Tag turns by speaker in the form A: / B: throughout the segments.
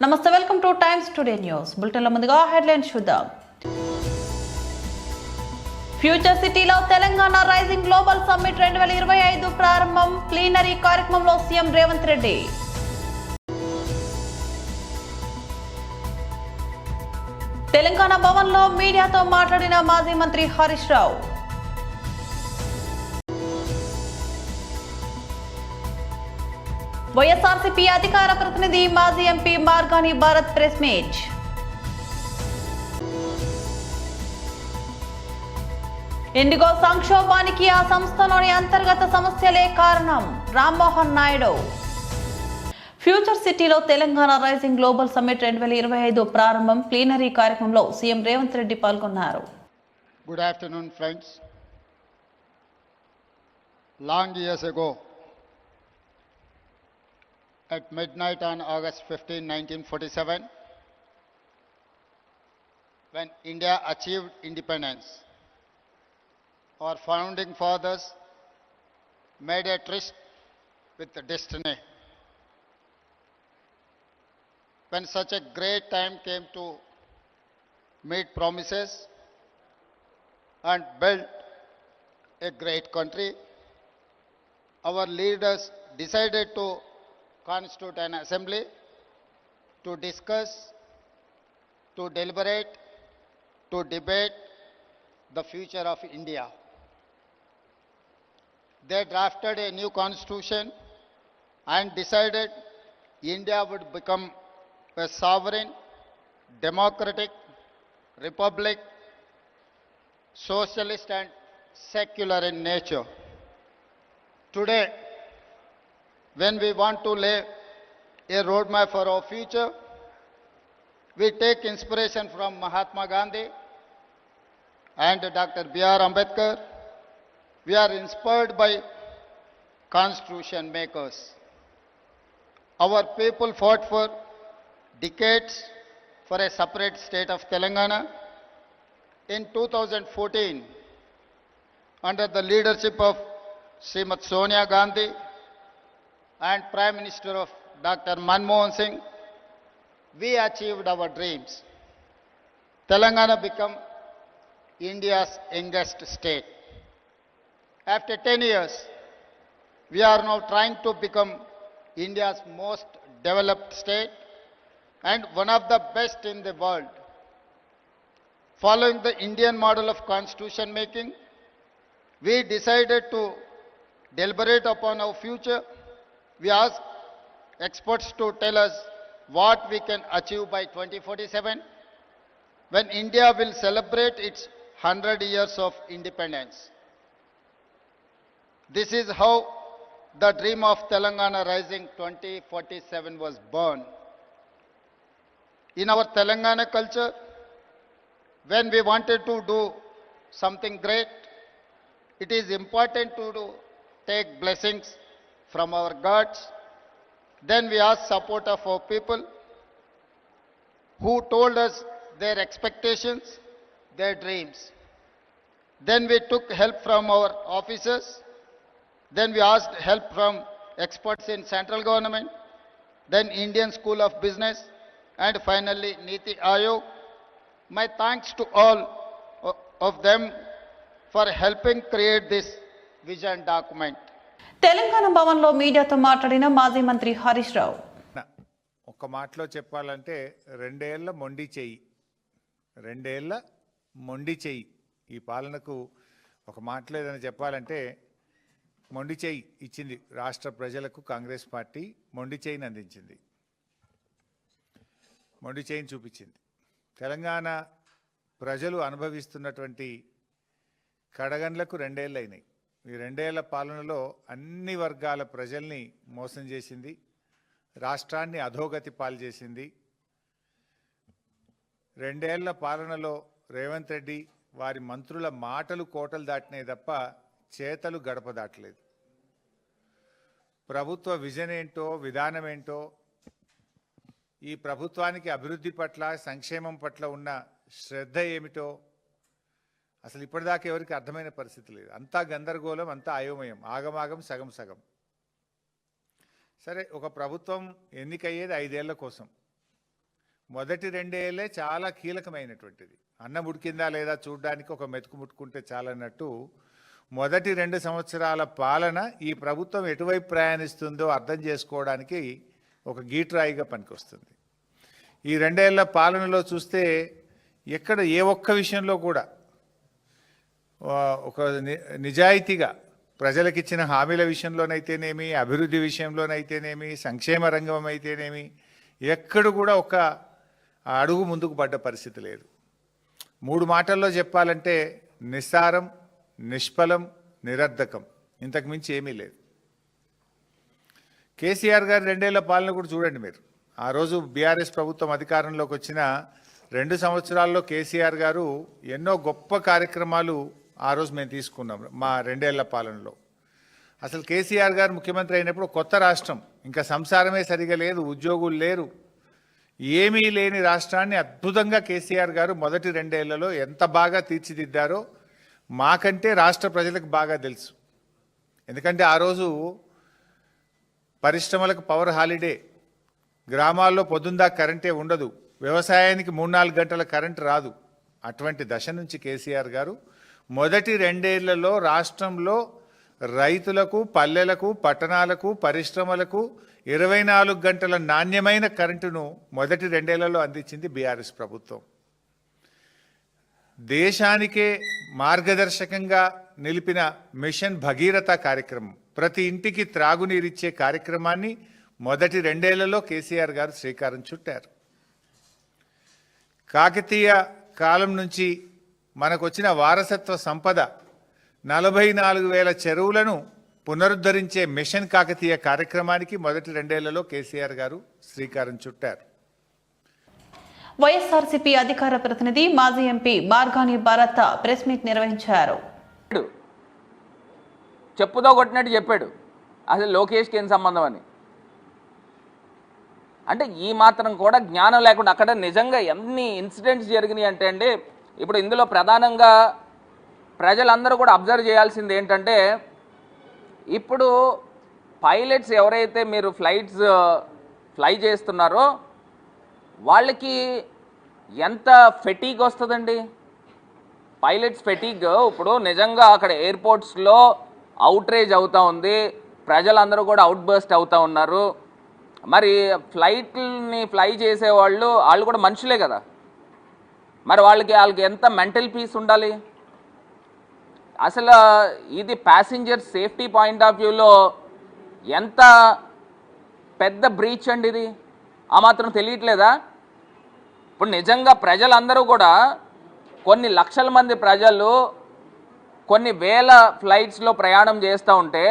A: నమస్తే, welcome to Times Today news బులెటిన్ల ముందుగా హెడ్లైన్స్ చూద్దాం. ఫ్యూచర్ సిటీలో తెలంగాణ రైజింగ్ గ్లోబల్ సమ్మిట్ 2025 ప్రారంభం. ప్లీనరీ కార్యక్రమంలో సీఎం రేవంత్ రెడ్డి. తెలంగాణ భవన్లో మీడియాతో మాట్లాడిన మాజీ మంత్రి హరీష్ రావు. వైఎస్ఆర్సీపీ అధికార ప్రతినిధి మాజీ MP Margani Bharat press meet. IndiGo సంక్షోభానికి ఆ సంస్థలోని అంతర్గత సమస్యలే కారణం. రామ్మోహన్ నాయుడు. ఫ్యూచర్ సిటీలో తెలంగాణ రైజింగ్ గ్లోబల్ సమ్మిట్ 2025 ప్రారంభం. ప్లీనరీ కార్యక్రమంలో సీఎం రేవంత్ రెడ్డి పాల్గొన్నారు.
B: Good afternoon, friends. Long years ago, at midnight on August 15, 1947, when India achieved independence, our founding fathers made a tryst with destiny. When such a great time came to meet promises and build a great country, our leaders decided to constitute an assembly to discuss, to deliberate, to debate the future of India. They drafted a new constitution and decided India would become a sovereign, democratic republic, socialist and secular in nature. Today, when we want to lay a roadmap for our future, we take inspiration from Mahatma Gandhi and Dr. B.R. Ambedkar. We are inspired by constitution makers. Our people fought for decades for a separate state of Telangana. In 2014, under the leadership of Srimati Sonia Gandhi and Prime Minister of Dr. Manmohan Singh, we achieved our dreams. Telangana became India's youngest state. After 10 years, we are now trying to become India's most developed state and one of the best in the world. Following the Indian model of constitution making, we decided to deliberate upon our future. We asked experts to tell us what we can achieve by 2047, when India will celebrate its 100 years of independence. This is how the dream of Telangana Rising 2047 was born. In our Telangana culture, when we wanted to do something great, it is important to take blessings from our gods. Then we ask support of our people who told us their expectations, their dreams. Then we took help from our officers. Then we asked help from experts in central government, then Indian School of Business, and finally Niti Aayog. My thanks to all of them for helping create this vision document.
A: Telangana భవన్లో మీడియాతో మాట్లాడిన మాజీ మంత్రి హరీష్ రావు.
C: ఒక మాటలో చెప్పాలంటే రెండేళ్ల మొండి చెయ్యి ఈ పాలనకు ఒక మాటలో ఏదైనా చెప్పాలంటే మొండి చెయ్యి ఇచ్చింది రాష్ట్ర ప్రజలకు. కాంగ్రెస్ పార్టీ మొండి చెయ్యిని అందించింది, మొండి చెయ్యిని చూపించింది. తెలంగాణ ప్రజలు అనుభవిస్తున్నటువంటి కడగండ్లకు రెండేళ్ళు అయినాయి. ఈ రెండేళ్ల పాలనలో అన్ని వర్గాల ప్రజల్ని మోసం చేసింది, రాష్ట్రాన్ని అధోగతి పాలు చేసింది. రెండేళ్ల పాలనలో రేవంత్ రెడ్డి వారి మంత్రుల మాటలు కోటలు దాటినాయి తప్ప చేతలు గడప దాటలేదు. ప్రభుత్వ విజన్ ఏంటో, విధానం ఏంటో, ఈ ప్రభుత్వానికి అభివృద్ధి పట్ల, సంక్షేమం పట్ల ఉన్న శ్రద్ధ ఏమిటో అసలు ఇప్పటిదాకా ఎవరికి అర్థమైన పరిస్థితి లేదు. అంతా గందరగోళం, అంతా అయోమయం, ఆగమాగం, సగం సగం. సరే, ఒక ప్రభుత్వం ఎన్నికయ్యేది 5 ఏళ్ల కోసం. మొదటి 2 ఏళ్లే చాలా కీలకమైనటువంటిది. అన్నం ఉడికిందా లేదా చూడడానికి ఒక మెతుకు ముట్టుకుంటే చాలన్నట్టు మొదటి 2 సంవత్సరాల పాలన ఈ ప్రభుత్వం ఎటువైపు ప్రయాణిస్తుందో అర్థం చేసుకోవడానికి ఒక గీట్రాయిగా పనికొస్తుంది. ఈ 2 ఏళ్ల పాలనలో చూస్తే ఎక్కడ ఏ ఒక్క విషయంలో కూడా ఒక నిజాయితీగా ప్రజలకిచ్చిన హామీల విషయంలోనైతేనేమి, అభివృద్ధి విషయంలోనైతేనేమి, సంక్షేమ రంగం అయితేనేమి ఎక్కడ కూడా ఒక అడుగు ముందుకు పడ్డ పరిస్థితి లేదు. 3 మాటల్లో చెప్పాలంటే నిస్సారం, నిష్ఫలం, నిరర్ధకం, ఇంతకు మించి ఏమీ లేదు. కేసీఆర్ గారు 2 ఏళ్ల పాలన కూడా చూడండి మీరు. ఆ రోజు బీఆర్ఎస్ ప్రభుత్వం అధికారంలోకి వచ్చిన 2 సంవత్సరాల్లో కేసీఆర్ గారు ఎన్నో గొప్ప కార్యక్రమాలు ఆ రోజు మేము తీసుకున్నాం మా 2 ఏళ్ల పాలనలో. అసలు కేసీఆర్ గారు ముఖ్యమంత్రి అయినప్పుడు కొత్త రాష్ట్రం, ఇంకా సంసారమే సరిగా లేదు, ఉద్యోగులు లేరు, ఏమీ లేని రాష్ట్రాన్ని అద్భుతంగా కేసీఆర్ గారు మొదటి 2 ఏళ్లలో ఎంత బాగా తీర్చిదిద్దారో మాకంటే రాష్ట్ర ప్రజలకు బాగా తెలుసు. ఎందుకంటే ఆ రోజు పరిశ్రమలకు పవర్ హాలిడే, గ్రామాల్లో పొద్దుందా కరెంటే ఉండదు, వ్యవసాయానికి 3-4 గంటల కరెంటు రాదు. అటువంటి దశ నుంచి కేసీఆర్ గారు మొదటి 2 ఏళ్లలో రాష్ట్రంలో రైతులకు, పల్లెలకు, పట్టణాలకు, పరిశ్రమలకు 24 గంటల నాణ్యమైన కరెంటును మొదటి 2 ఏళ్లలో అందించింది బీఆర్ఎస్ ప్రభుత్వం. దేశానికే మార్గదర్శకంగా నిలిపిన మిషన్ భగీరథ కార్యక్రమం, ప్రతి ఇంటికి త్రాగునీరిచ్చే కార్యక్రమాన్ని మొదటి 2 ఏళ్లలో కేసీఆర్ గారు శ్రీకారం చుట్టారు. కాకతీయ కాలం నుంచి మనకు వచ్చిన వారసత్వ సంపద 44,000 చెరువులను పునరుద్ధరించే మిషన్ కాకతీయ కార్యక్రమానికి మొదటి 2 ఏళ్లలో కేసీఆర్ గారు శ్రీకారం చుట్టారు.
A: వైఎస్ఆర్సీపీ అధికార ప్రతినిధి మాజీ MP Margani Bharat press meet నిర్వహించారు.
D: చెప్పుతో కొట్టినట్టు చెప్పాడు అసలు లోకేష్కి ఏం సంబంధం అని. అంటే ఈ మాత్రం కూడా జ్ఞానం లేకుండా అక్కడ నిజంగా ఎన్ని ఇన్సిడెంట్స్ జరిగినాయి అంటే అండి, ఇప్పుడు ఇందులో ప్రధానంగా ప్రజలందరూ కూడా అబ్జర్వ్ చేయాల్సింది ఏంటంటే, ఇప్పుడు పైలట్స్ ఎవరైతే మీరు ఫ్లై చేస్తున్నారో వాళ్ళకి ఎంత ఫెటీగ్ వస్తుందండి. పైలట్స్ ఫెటీగ్ ఇప్పుడు నిజంగా అక్కడ ఎయిర్పోర్ట్స్లో అవుట్రేజ్ అవుతూ ఉంది, ప్రజలందరూ కూడా అవుట్ బర్స్ట్ అవుతూ ఉన్నారు. మరి ఫ్లైట్ని ఫ్లై చేసేవాళ్ళు వాళ్ళు కూడా మనుషులే కదా, మరి వాళ్ళకి ఎంత మెంటల్ పీస్ ఉండాలి. అసలు ఇది ప్యాసింజర్ సేఫ్టీ పాయింట్ ఆఫ్ వ్యూలో ఎంత పెద్ద బ్రీచ్ అండి ఇది, ఆ మాత్రం తెలియట్లేదా? ఇప్పుడు నిజంగా ప్రజలందరూ కూడా కొన్ని లక్షల మంది ప్రజలు కొన్ని వేల ఫ్లైట్స్లో ప్రయాణం చేస్తూ ఉంటే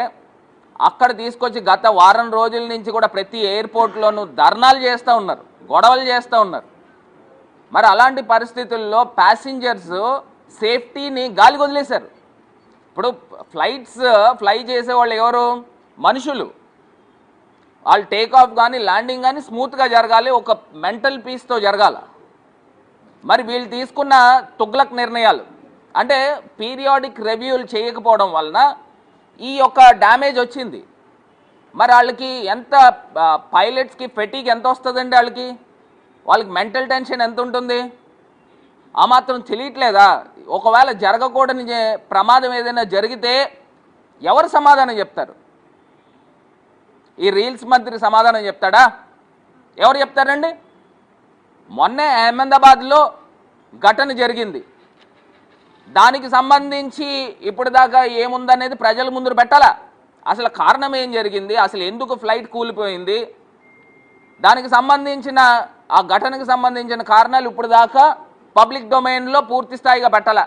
D: అక్కడ తీసుకొచ్చి గత వారం రోజుల నుంచి కూడా ప్రతి ఎయిర్పోర్ట్లోనూ ధర్నాలు చేస్తూ ఉన్నారు, గొడవలు చేస్తూ ఉన్నారు. మరి అలాంటి పరిస్థితుల్లో ప్యాసింజర్స్ సేఫ్టీని గాలికి వదిలేశారు. ఇప్పుడు ఫ్లై చేసేవాళ్ళు ఎవరు? మనుషులు. వాళ్ళు టేక్ ఆఫ్ కానీ ల్యాండింగ్ కానీ స్మూత్గా జరగాలి, ఒక మెంటల్ పీస్తో జరగాల. మరి వీళ్ళు తీసుకున్న తుగ్లక్ నిర్ణయాలు అంటే పీరియాడిక్ రివ్యూలు చేయకపోవడం వలన ఈ యొక్క డ్యామేజ్ వచ్చింది. మరి వాళ్ళకి ఎంత పైలట్స్కి ఫెటీగ్ ఎంత వస్తుందండి, వాళ్ళకి మెంటల్ టెన్షన్ ఎంత ఉంటుంది, ఆ మాత్రం తెలియట్లేదా? ఒకవేళ జరగకూడని ప్రమాదం ఏదైనా జరిగితే ఎవరు సమాధానం చెప్తారు? ఈ రీల్స్ మంత్రి సమాధానం చెప్తాడా? ఎవరు చెప్తారండి? మొన్నే అహ్మదాబాద్లో ఘటన జరిగింది, దానికి సంబంధించి ఇప్పుడు దాకా ఏముందనేది ప్రజల ముందు పెట్టాలా. అసలు కారణం ఏం జరిగింది, అసలు ఎందుకు ఫ్లైట్ కూలిపోయింది, దానికి సంబంధించిన ఆ ఘటనకు సంబంధించిన కారణాలు ఇప్పుడు దాకా పబ్లిక్ డొమైన్లో పూర్తి స్థాయిగా పెట్టాల.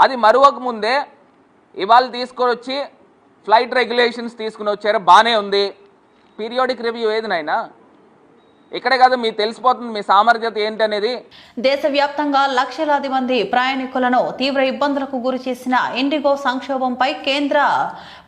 D: అది మరొక ముందే ఇవాళ తీసుకొచ్చి ఫ్లైట్ రెగ్యులేషన్స్ తీసుకుని వచ్చారు, బాగానే ఉంది. పీరియాడిక్ రివ్యూ ఏది నాయనా? ఇక్కడే కాదు మీకు తెలిసిపోతుంది మీ సామర్థ్యత ఏంటనేది.
A: దేశవ్యాప్తంగా లక్షలాది మంది ప్రయాణికులను తీవ్ర ఇబ్బందులకు గురి చేసిన ఇండిగో సంక్షోభంపై కేంద్ర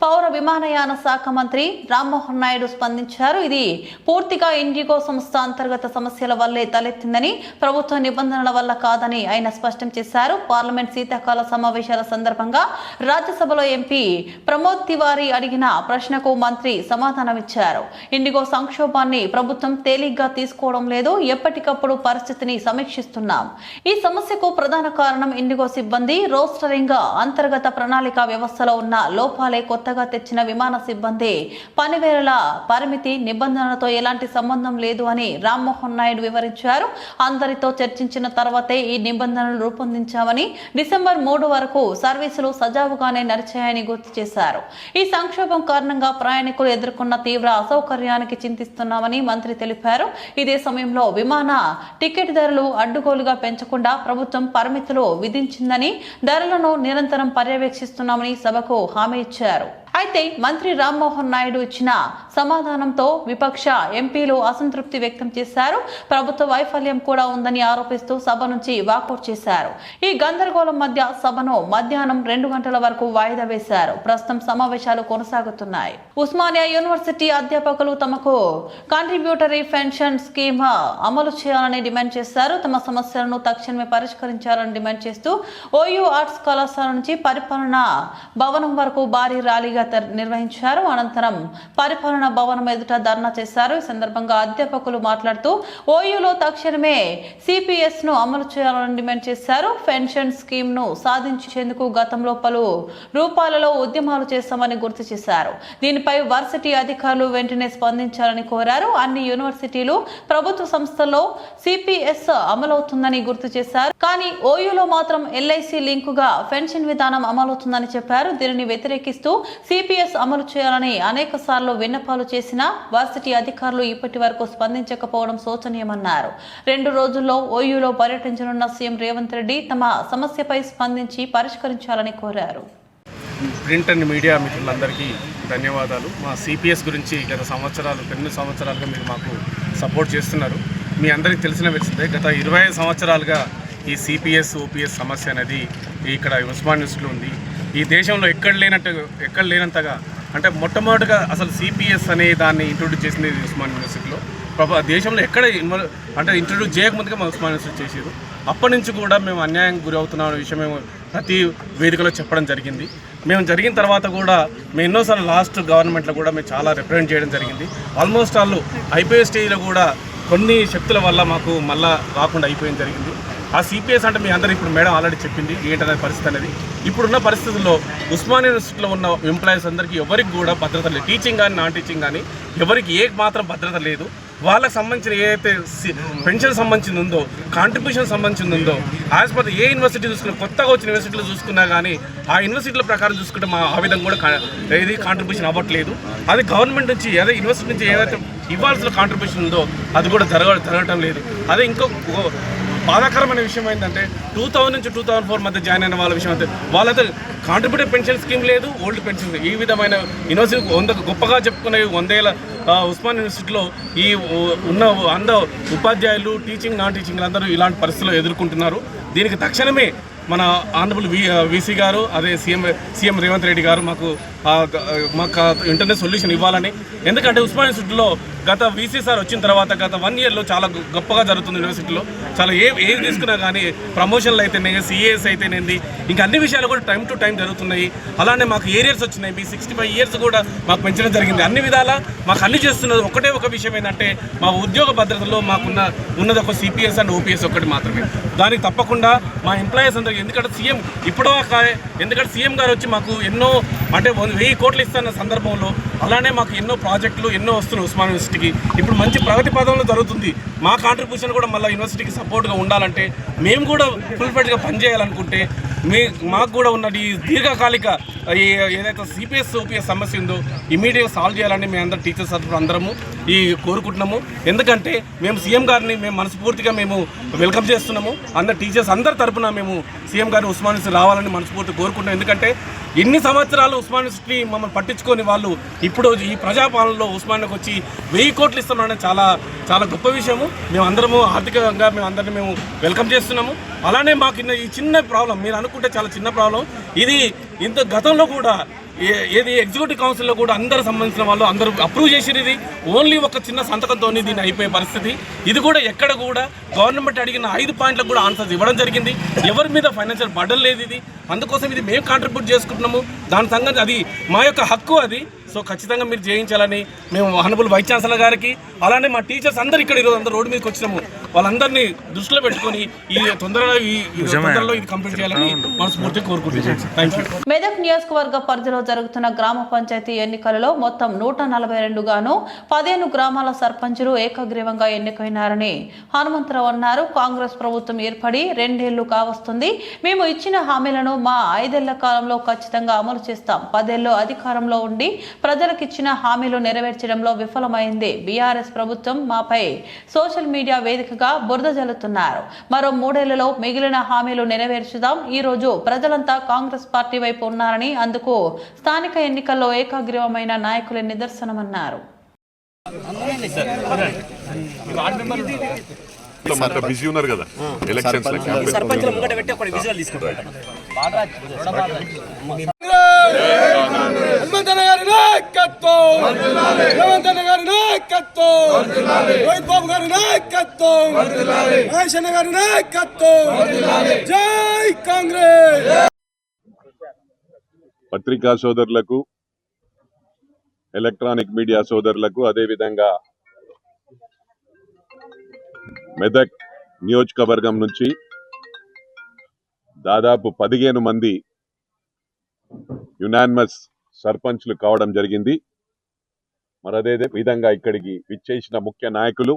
A: పౌర విమానయాన శాఖ మంత్రి రామ్మోహన్ నాయుడు స్పందించారు. ఇది పూర్తిగా ఇండిగో సంస్థ అంతర్గత సమస్యల వల్లే తలెత్తిందని, ప్రభుత్వ నిబంధనల వల్ల కాదని ఆయన స్పష్టం చేశారు. పార్లమెంట్ శీతాకాల సమావేశాల సందర్భంగా రాజ్యసభలో ఎంపీ ప్రమోద్ తివారీ అడిగిన ప్రశ్నకు మంత్రి సమాధానమిచ్చారు. ఇండిగో సంక్షోభాన్ని ప్రభుత్వం తేలిగ్గా పూర్తిగా తీసుకోవడం లేదు. ఎప్పటికప్పుడు పరిస్థితిని సమీక్షిస్తున్నాం. ఈ సమస్యకు ప్రధాన కారణం ఇండిగో సిబ్బంది రోస్టరింగ్ అంతర్గత ప్రణాళిక వ్యవస్థలో ఉన్న లోపాలే. కొత్తగా తెచ్చిన విమాన సిబ్బంది పనివేళల పరిమితి నిబంధనలతో ఎలాంటి సంబంధం లేదు అని రామ్మోహన్ నాయుడు వివరించారు. అందరితో చర్చించిన తర్వాతే ఈ నిబంధనలు రూపొందించామని, డిసెంబర్ 3 వరకు సర్వీసులు సజావుగానే నడిచాయని గుర్తు చేశారు. ఈ సంక్షోభం కారణంగా ప్రయాణికులు ఎదుర్కొన్న తీవ్ర అసౌకర్యానికి చింతిస్తున్నామని మంత్రి తెలిపారు. ఇదే సమయంలో విమాన టికెట్ ధరలు అడ్డుగోలుగా పెంచకుండా ప్రభుత్వం పరిమితులు విధించిందని, ధరలను నిరంతరం పర్యవేక్షిస్తున్నామని సభకు హామీ ఇచ్చారు. అయితే మంత్రి రామ్మోహన్ నాయుడు ఇచ్చిన సమాధానంతో విపక్ష ఎంపీలు అసంతృప్తి వ్యక్తం చేశారు. ప్రభుత్వ వైఫల్యం కూడా ఉందని ఆరోపిస్తూ సభ నుంచి వాకౌట్ చేశారు. ఈ గందరగోళం మధ్య సభను మధ్యాహ్నం 2 గంటల వరకు వాయిదా వేశారు. ప్రస్తుతం సమావేశాలు కొనసాగుతున్నాయి. ఉస్మానియా యూనివర్సిటీ అధ్యాపకులు తమకు కాంట్రిబ్యూటరీ పెన్షన్ స్కీమ్ అమలు చేయాలని డిమాండ్ చేశారు. తమ సమస్యలను తక్షణమే పరిష్కరించాలని డిమాండ్ చేస్తూ ఓయూ ఆర్ట్స్ కళాశాల నుంచి పరిపాలనా భవనం వరకు భారీ ర్యాలీగా నిర్వహించారు. అనంతరం పరిపాలనా భవనం ఎదుట ధర్నా చేశారు. ఈ సందర్భంగా అధ్యాపకులు మాట్లాడుతూ ఓయూలో తక్షణమే సిపిఎస్ ను అమలు చేయాలని డిమాండ్ చేశారు. పెన్షన్ స్కీమ్ ను సాధించేందుకు గతంలో పలు రూపాలలో ఉద్యమాలు చేస్తామని గుర్తు చేశారు. దీనిపై వర్సిటీ అధికారులు వెంటనే స్పందించాలని కోరారు. అన్ని యూనివర్సిటీలు, ప్రభుత్వ సంస్థల్లో సిపిఎస్ అమలవుతుందని గుర్తు చేశారు. కానీ ఓయూలో మాత్రం ఎల్ఐసి లింకుగా పెన్షన్ విధానం అమలవుతుందని చెప్పారు. దీనిని వ్యతిరేకిస్తూ సిపిఎస్ అమలు చేయాలని అనేక సార్లు విన్నపాలు చేసిన వర్సిటీ అధికారులు ఇప్పటి వరకు స్పందించకపోవడం శోచనీయమన్నారు. 2 రోజుల్లో ఓయూలో పర్యటించనున్న సీఎం రేవంత్ రెడ్డి తమ సమస్యపై స్పందించి పరిష్కరించాలని కోరారు.
E: ప్రింట్ అండ్ మీడియా మిత్రులందరికీ ధన్యవాదాలు. మా సిపిఎస్ గురించి గత కొన్ని సంవత్సరాలుగా మీరు మాకు సపోర్ట్ చేస్తున్నారు. మీ అందరికీ తెలిసిన విషయమే, గత 25 సంవత్సరాలుగా ఈ సిపిఎస్ ఓపీఎస్ సమస్య అనేది ఇక్కడ ఉస్మాన్ యూనివర్సిటీలో ఉంది. ఈ దేశంలో ఎక్కడ లేనంతగా అంటే మొట్టమొదటిగా అసలు సిపిఎస్ అనే దాన్ని ఇంట్రొడ్యూస్ చేసింది ఉస్మాన్ యూనివర్సిటీలో. దేశంలో ఎక్కడ ఇంట్రొడ్యూస్ చేయకముందుగా మా ఉస్మాన్ యూనివర్సిటీ చేసేది. అప్పటి నుంచి కూడా మేము అన్యాయం గురి అవుతున్నాం అనే విషయం మేము ప్రతి వేదికలో చెప్పడం జరిగింది. మేము జరిగిన తర్వాత కూడా మేము ఎన్నోసార్లు లాస్ట్ గవర్నమెంట్లో కూడా మేము చాలా రిప్రజెంట్ చేయడం జరిగింది. ఆల్మోస్ట్ వాళ్ళు అయిపోయే స్టేజ్లో కూడా కొన్ని శక్తుల వల్ల మాకు మళ్ళా రాకుండా అయిపోయింది జరిగింది. ఆ సిపిఎస్ అంటే మీ అందరూ ఇప్పుడు మేడం ఆల్రెడీ చెప్పింది ఏంటనే పరిస్థితి అనేది. ఇప్పుడున్న పరిస్థితుల్లో ఉస్మాన్ యూనివర్సిటీలో ఉన్న ఎంప్లాయీస్ అందరికీ ఎవరికి కూడా భద్రత లేదు. టీచింగ్ కానీ నాన్ టీచింగ్ కానీ ఎవరికి ఏ మాత్రం భద్రత లేదు. వాళ్ళకి సంబంధించిన ఏదైతే పెన్షన్ సంబంధించింది ఉందో, కాంట్రిబ్యూషన్ సంబంధించింది ఉందో, యాజ్ పర్ ఏ యూనివర్సిటీ చూసుకున్నా, కొత్తగా వచ్చిన యూనివర్సిటీలో చూసుకున్నా కానీ ఆ యూనివర్సిటీల ప్రకారం చూసుకుంటే మా ఆ విధంగా కూడా ఏది కాంట్రిబ్యూషన్ అవ్వట్లేదు. అది గవర్నమెంట్ నుంచి అదే యూనివర్సిటీ నుంచి ఏదైతే ఇవ్వాల్సిన కాంట్రిబ్యూషన్ ఉందో అది కూడా జరగటం లేదు. అదే ఇంకో బాధాకరమైన విషయం ఏంటంటే 2000 నుంచి 2004 మధ్య జాయిన్ అయిన వాళ్ళ విషయం అయితే వాళ్ళతో కాంట్రిబ్యూటరీ పెన్షన్ స్కీమ్ లేదు, ఓల్డ్ పెన్షన్. ఈ విధమైన యూనివర్సిటీ గొప్పగా చెప్పుకునే 100 ఏళ్ళ ఉస్మాన్ యూనివర్సిటీలో ఈ ఉన్న ఉపాధ్యాయులు, టీచింగ్ నాన్ టీచింగ్ అందరూ ఇలాంటి పరిస్థితులు ఎదుర్కొంటున్నారు. దీనికి తక్షణమే మన ఆనరబుల్ వీసీ గారు, అదే సీఎం రేవంత్ రెడ్డి గారు మాకు ఇంటర్నెట్ సొల్యూషన్ ఇవ్వాలని. ఎందుకంటే ఉస్మాన్ యూనివర్సిటీలో గత వీసీ సార్ వచ్చిన తర్వాత గత 1 ఇయర్లో చాలా గొప్పగా జరుగుతుంది యూనివర్సిటీలో. చాలా ఏది తీసుకున్నా కానీ ప్రమోషన్లు అయితేనే, సిఏఎస్ అయితేనేది, ఇంకా అన్ని విషయాలు కూడా టైం టు టైం జరుగుతున్నాయి. అలానే మాకు ఏరియర్స్ వచ్చినాయి. మీ 65 ఇయర్స్ కూడా మాకు పెంచడం జరిగింది. అన్ని విధాలా మాకు అన్ని చేస్తున్నది ఒకటే ఒక విషయం ఏంటంటే మా ఉద్యోగ భద్రతలో ఉన్నది ఒక సిపిఎస్ అండ్ ఓపీఎస్ ఒకటి మాత్రమే. దానికి తప్పకుండా మా ఎంప్లాయీస్ అందరికీ, ఎందుకంటే సీఎం గారు వచ్చి మాకు ఎన్నో అంటే 1000 కోట్లు ఇస్తున్న సందర్భంలో అలానే మాకు ఎన్నో ప్రాజెక్టులు ఎన్నో వస్తున్నాయి ఉస్మాన్ యూనివర్సిటీకి. ఇప్పుడు మంచి ప్రగతి పదంలో జరుగుతుంది. మా కాంట్రిబ్యూషన్ కూడా మళ్ళీ యూనివర్సిటీకి సపోర్ట్గా ఉండాలంటే, మేము కూడా ఫుల్ఫిల్డ్గా పనిచేయాలనుకుంటే మాకు కూడా ఉన్న ఈ దీర్ఘకాలిక ఏదైతే సిపిఎస్ ఓపీఎస్ సమస్య ఉందో ఇమీడియట్గా సాల్వ్ చేయాలని మేము అందరం టీచర్స్ అందరము కోరుకుంటున్నాము. ఎందుకంటే మేము సీఎం గారిని మనస్ఫూర్తిగా వెల్కమ్ చేస్తున్నాము. అందరు టీచర్స్ అందరి తరఫున మేము సీఎం గారిని ఉస్మాన్ యూనివర్సిటీ రావాలని మనస్ఫూర్తిగా కోరుకుంటున్నాం. ఎందుకంటే ఎన్ని సంవత్సరాలు ఉస్మాన్ యూనివర్సిటీ మమ్మల్ని పట్టించుకొని వాళ్ళు ఇప్పుడు ఈ ప్రజాపాలనలో ఉస్మాన్కి వచ్చి 1000 కోట్లు ఇస్తున్నామని చాలా చాలా గొప్ప విషయము. మేమందరము ఆర్థికంగా మేము వెల్కమ్ చేస్తున్నాము. అలానే మాకు ఈ చిన్న ప్రాబ్లం మీరు అనుకుంటే చాలా చిన్న ప్రాబ్లం ఇది. ఇంత గతంలో కూడా ఏది ఎగ్జిక్యూటివ్ కౌన్సిల్లో కూడా అందరు సంబంధించిన వాళ్ళు అందరూ అప్రూవ్ చేసిరు. ఇది ఓన్లీ ఒక చిన్న సంతకంతో దీన్ని అయిపోయే పరిస్థితి. ఇది కూడా ఎక్కడ కూడా గవర్నమెంట్ అడిగిన 5 పాయింట్లకు కూడా ఆన్సర్స్ ఇవ్వడం జరిగింది. ఎవరి మీద ఫైనాన్షియల్ బర్డన్ లేదు ఇది. అందుకోసం ఇది మేము కాంట్రిబ్యూట్ చేసుకుంటున్నాము. దాని సంగతి అది మా యొక్క హక్కు అది. సో సో ఖచ్చితంగా మీరు చేయించాలని మేము హానబుల్ వైస్ ఛాన్సలర్ గారికి, అలానే మా టీచర్స్ అందరు ఇక్కడ ఈరోజు అందరూ రోడ్డు మీదకి వచ్చినాము, వాళ్ళందరినీ దృష్టిలో పెట్టుకొని ఈ తొందరలో ఇది కంప్లీట్ చేయాలని మనస్ఫూర్తిగా కోరుకుంటున్నాం. Thank you.
A: మెదక్ నియోజకవర్గ పరిధిలో జరుగుతున్న గ్రామ పంచాయతీ ఎన్నికలలో మొత్తం 142 గాను 15 గ్రామాల సర్పంచులు ఏకగ్రీవంగా ఎన్నికైనారని హనుమంతరావు అన్నారు. కాంగ్రెస్ ప్రభుత్వం ఏర్పడి 2 ఏళ్లు కావస్తుంది. మేము ఇచ్చిన హామీలను మా 5 ఏళ్ల కాలంలో ఖచ్చితంగా అమలు చేస్తాం. 10 ఏళ్లు అధికారంలో ఉండి ప్రజలకు ఇచ్చిన హామీలు నెరవేర్చడంలో విఫలమైంది. బీఆర్ఎస్ ప్రభుత్వం మాపై సోషల్ మీడియా వేదికగా బురద జల్లుతున్నారు. మరో 3 ఏళ్లలో మిగిలిన హామీలు నెరవేర్చుదాం. ఈ రోజు ప్రజలంతా కాంగ్రెస్ పార్టీ వైపు ఉన్నారని, అందుకు స్థానిక ఎన్నికల్లో ఏకగ్రీవమైన నాయకులే నిదర్శనమన్నారు.
F: బిజీ ఉన్నారు కదా ఎలక్షన్స్ పత్రికా సోదరులకు, ఎలక్ట్రానిక్ మీడియా సోదరులకు, అదేవిధంగా మెదక్ నియోజకవర్గం నుంచి దాదాపు 15 మంది యునానిమస్ సర్పంచ్లు కావడం జరిగింది. మరి అదే విధంగా ఇక్కడికి విచ్చేసిన ముఖ్య నాయకులు,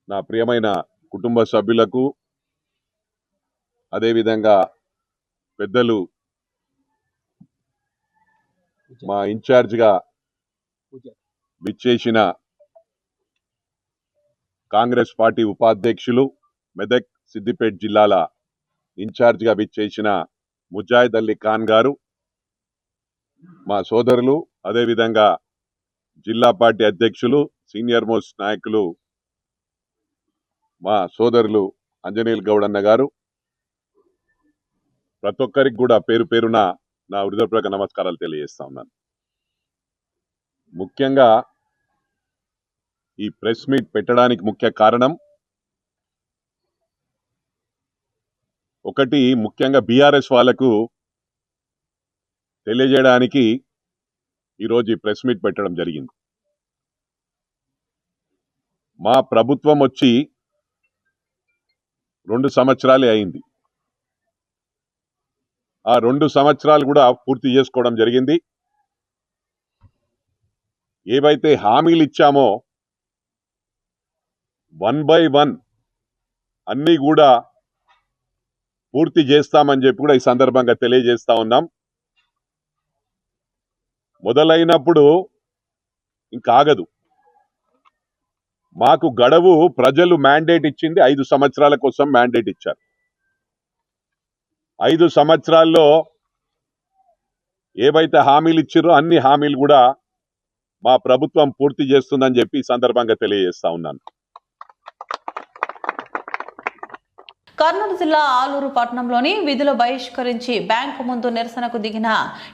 F: నా ప్రియమైన కుటుంబ సభ్యులకు, అదేవిధంగా పెద్దలు, మా ఇన్ఛార్జిగా విచ్చేసిన కాంగ్రెస్ పార్టీ ఉపాధ్యక్షులు, మెదక్ సిద్దిపేట జిల్లాల ఇన్ఛార్జిగా విచ్చేసిన ముజాహిద్ అలీ ఖాన్ గారు, మా సోదరులు, అదేవిధంగా జిల్లా పార్టీ అధ్యక్షులు, సీనియర్ మోస్ట్ నాయకులు మా సోదరులు అంజనీల్ గౌడన్న గారు, ప్రతి ఒక్కరికి కూడా పేరు పేరున నా హృదయపూర్వక నమస్కారాలు తెలియజేస్తా ఉన్నాను. ముఖ్యంగా ఈ ప్రెస్ మీట్ పెట్టడానికి ముఖ్య కారణం ఒకటి, ముఖ్యంగా బీఆర్ఎస్ వాళ్లకు తెలియజేయడానికి ఈరోజు ఈ ప్రెస్ మీట్ పెట్టడం జరిగింది. మా ప్రభుత్వం వచ్చి 2 సంవత్సరాలే అయింది. ఆ 2 సంవత్సరాలు కూడా పూర్తి చేసుకోవడం జరిగింది. ఏవైతే హామీలు ఇచ్చామో 1 by 1 అన్నీ కూడా పూర్తి చేస్తామని చెప్పి కూడా ఈ సందర్భంగా తెలియజేస్తా ఉన్నాం. మొదలైనప్పుడు ఇంకా ఆగదు. మాకు గడువు ప్రజలు మ్యాండేట్ ఇచ్చింది 5 సంవత్సరాల కోసం మ్యాండేట్ ఇచ్చారు. 5 సంవత్సరాల్లో ఏవైతే హామీలు ఇచ్చారో అన్ని హామీలు కూడా మా ప్రభుత్వం పూర్తి చేస్తుందని చెప్పి ఈ సందర్భంగా తెలియజేస్తా ఉన్నాను.
A: కర్నూలు జిల్లా ఆలూరు పట్టణంలోని విధులు బహిష్కరించి బ్యాంకు ముందు నిరసనకు దిగిన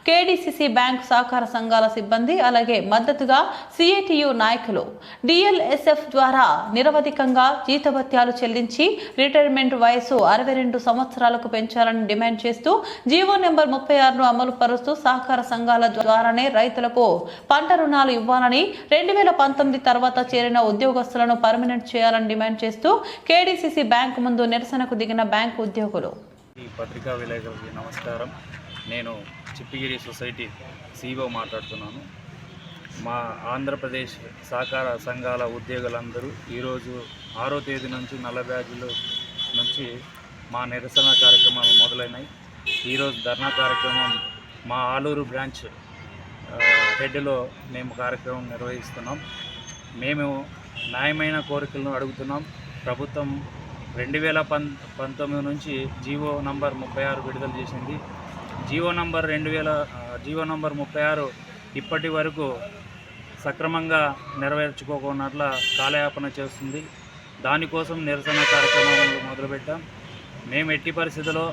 A: కేడీసీసీ బ్యాంకు సహకార సంఘాల సిబ్బంది, అలాగే మద్దతుగా సిఐటియు నాయకులు డిఎల్ఎస్ఎఫ్ ద్వారా నిరవధికంగా జీతభత్యాలు చెల్లించి రిటైర్మెంట్ వయసు 62 సంవత్సరాలకు పెంచాలని డిమాండ్ చేస్తూ జీవో నెంబర్ 36ను అమలు పరుస్తూ సహకార సంఘాల ద్వారానే రైతులకు పంట రుణాలు ఇవ్వాలని, 2019 తర్వాత చేరిన ఉద్యోగస్తులను పర్మనెంట్ చేయాలని డిమాండ్ చేస్తూ కేడీసీసీ బ్యాంకు ముందు నిరసనకు దిగిన బ్యాంకు ఉద్యోగులు.
G: ఈ పత్రికా విలేకరులకి నమస్కారం. నేను చిప్పిగిరి సొసైటీ సిఇఓ మాట్లాడుతున్నాను. మా ఆంధ్రప్రదేశ్ సహకార సంఘాల ఉద్యోగులందరూ ఈరోజు 6వ తేదీ నుంచి నల్ల బ్యాడ్జీల నుంచి మా నిరసన కార్యక్రమాలు మొదలైనాయి. ఈరోజు ధర్నా కార్యక్రమం మా ఆలూరు బ్రాంచ్ హెడ్లో మేము కార్యక్రమం నిర్వహిస్తున్నాం. మేము న్యాయమైన కోరికలను అడుగుతున్నాం. ప్రభుత్వం 2019 నుంచి జీవో నంబర్ 36 విడుదల చేసింది. జీవో నంబర్ 36 ఇప్పటి వరకు సక్రమంగా నెరవేర్చుకోకున్నట్ల కాలయాపన చేస్తుంది. దానికోసం నిరసన కార్యక్రమాలు మొదలుపెట్టాం. మేము ఎట్టి పరిస్థితుల్లో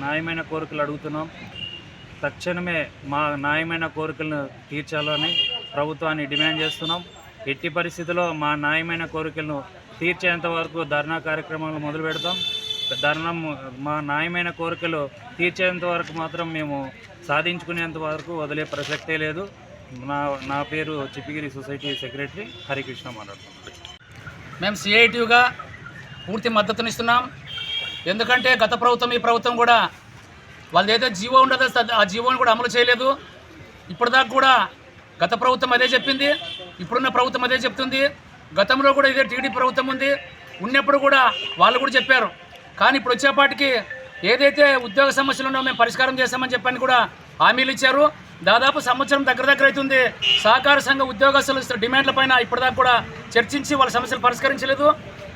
G: న్యాయమైన కోరికలు అడుగుతున్నాం. తక్షణమే మా న్యాయమైన కోరికలను తీర్చాలని ప్రభుత్వాన్ని డిమాండ్ చేస్తున్నాం. ఎట్టి పరిస్థితుల్లో మా న్యాయమైన కోరికలను తీర్చేంత వరకు ధర్నా కార్యక్రమాలు మొదలు పెడతాం. ధర్నం మా న్యాయమైన కోరికలు తీర్చేంత వరకు మాత్రం మేము సాధించుకునేంత వరకు వదిలే ప్రసక్తే లేదు. నా పేరు చిప్పిగిరి సొసైటీ సెక్రటరీ హరికృష్ణ మాట్లాడుతున్నాను.
H: మేము సిఐటియుగా పూర్తి మద్దతునిస్తున్నాం. ఎందుకంటే గత ప్రభుత్వం ఈ ప్రభుత్వం కూడా వాళ్ళది ఏదో జీవో ఉండదో ఆ జీవోని కూడా అమలు చేయలేదు. ఇప్పటిదాకా కూడా గత ప్రభుత్వం అదే చెప్పింది, ఇప్పుడున్న ప్రభుత్వం అదే చెప్తుంది. గతంలో కూడా ఇదే టీడీ ప్రభుత్వం ఉంది, ఉన్నప్పుడు కూడా వాళ్ళు కూడా చెప్పారు. కానీ ఇప్పుడు వచ్చేపాటికి ఏదైతే ఉద్యోగ సమస్యలు ఉన్నాయో మేము పరిష్కారం చేస్తామని చెప్పని కూడా హామీలు ఇచ్చారు. దాదాపు సంవత్సరం దగ్గర అవుతుంది. సహకార సంఘ ఉద్యోగస్తుల డిమాండ్ల పైన ఇప్పటిదాకా కూడా చర్చించి వాళ్ళ సమస్యలు పరిష్కరించలేదు.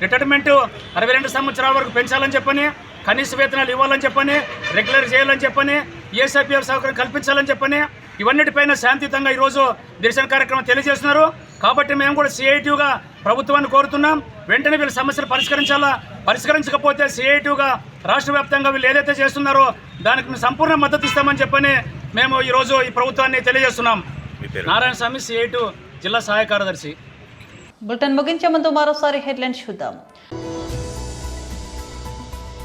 H: రిటైర్మెంట్ 62 సంవత్సరాల వరకు పెంచాలని చెప్పని, కనీస వేతనాలు ఇవ్వాలని చెప్పని, రెగ్యులర్ చేయాలని చెప్పని, ఈఎస్ఐపిఎఫ్ సౌకర్యం కల్పించాలని చెప్పని, ఇవన్నిటిపైన శాంతియుతంగా ఈరోజు నిరసన కార్యక్రమం తెలియజేస్తున్నారు. కాబట్టి మేము కూడా సిఐటియుగా ప్రభుత్వాన్ని కోరుతున్నాం, వెంటనే వీళ్ళ సమస్యలు పరిష్కరించాలా. పరిష్కరించకపోతే సిఐటియుగా రాష్ట్ర వ్యాప్తంగా వీళ్ళు ఏదైతే చేస్తున్నారో దానికి మేము సంపూర్ణ మద్దతు ఇస్తామని చెప్పని మేము ఈరోజు ఈ ప్రభుత్వాన్ని తెలియజేస్తున్నాం. నారాయణ స్వామి, సిఐటియు జిల్లా సహాయ కార్యదర్శి.
A: బులెటిన్ ముగించే ముందు మరోసారి హెడ్లైన్స్ చూద్దాం.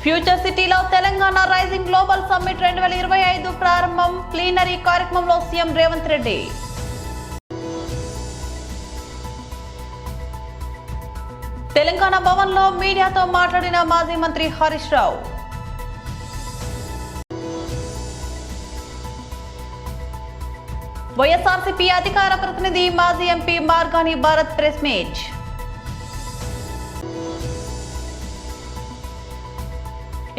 A: ఫ్యూచర్ సిటీలో తెలంగాణ రైజింగ్ గ్లోబల్ సమ్మిట్ 2025 ప్రారంభం. ప్లీనరీ కార్యక్రమంలో సీఎం రేవంత్ రెడ్డి. తెలంగాణ భవన్లో మీడియాతో మాట్లాడిన మాజీ మంత్రి హరీష్ రావు. వైఎస్ఆర్సీపీ అధికార ప్రతినిధి మాజీ MP Margani Bharat press meet.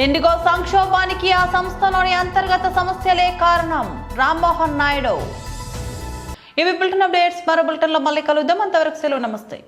A: IndiGo సంక్షోభానికి ఆ సంస్థలోని అంతర్గత సమస్యలే కారణం. రామ్మోహన్ నాయుడు. ఇవి బులెటిన్ అప్డేట్స్. మరో బులెటిన్లో మళ్ళీ కలుద్దాం. అంతవరకు సెలవు. నమస్తే.